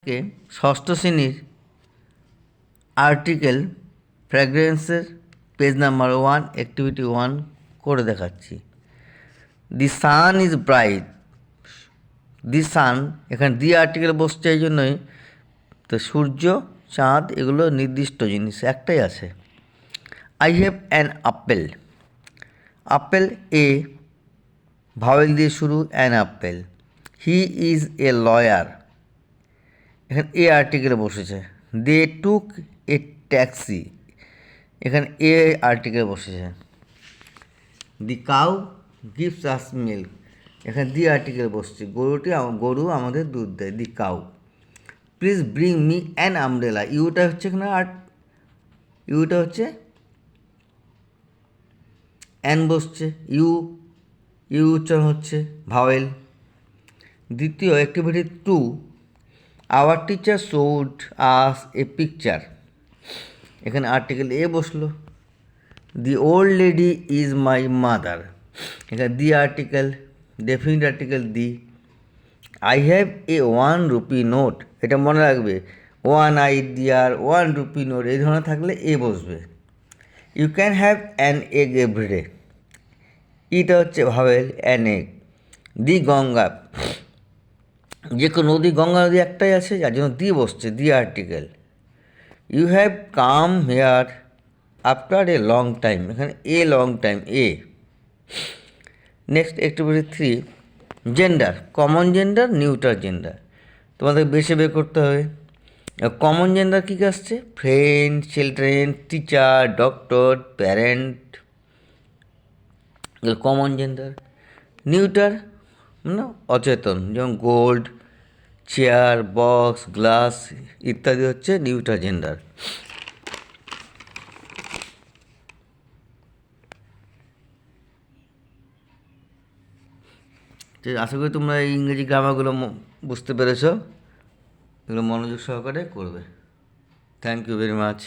কে ষষ্ঠ শ্রেণীর article ফ্র্যাগ্রেন্সের page number 1 activity 1 করে দেখাচ্ছি। দি সান ইজ ব্রাইট। দি সান, এখানে দি আর্টিকেল বসছে এই জন্যই তো সূর্য, চাঁদ এগুলো নির্দিষ্ট জিনিস, একটাই আছে। I have an apple. Apple A vowel দিয়ে শুরু, an apple. He is a lawyer, এখানে এ আর্টিকেলে বসেছে। দে টুক এ ট্যাক্সি, এখানে এ আর্টিকেলে বসেছে। The cow gives us milk, এখানে দি আর্টিকেল বসছে। গরু আমাদের দুধ দেয়, the cow. Please bring me an umbrella, ইউটা হচ্ছে এখানে ইউটা হচ্ছে অ্যান বসছে, ইউ উচ্চারণ হচ্ছে ভাওয়েল। দ্বিতীয় activity 2, our teacher showed us a picture, এখানে আর্টিকেল এ বসলো। The old lady is my mother, এখানে the article, definite article the. I have a 1 rupee note, এটা মনে রাখবে, 1 আইডিয়ার 1 রুপি নোট এই ধরনের থাকলে এ বসবে। You can have an egg everyday, ইটা হচ্ছে vowel, an egg. The Ganga, যে কোনো নদী, গঙ্গা নদী একটাই আছে যার জন্য দি বসছে, the article. You have come here after a long time, এখানে এ লং টাইম, এ। Next activity 3, gender, common gender, neutral gender তোমাদের বেছে বের করতে হবে। কমন জেন্ডার কী কী আসছে? Friend, children, teacher, doctor, parent, common gender. Neuter মানে অচেতন, যেমন গোল্ড, চেয়ার, বক্স, গ্লাস ইত্যাদি হচ্ছে নিউটার জেন্ডার। আশা করি তোমরা এই ইংরেজি গ্রামারগুলো বুঝতে পেরেছ, এগুলো মনোযোগ সহকারে করবে। Thank you very much.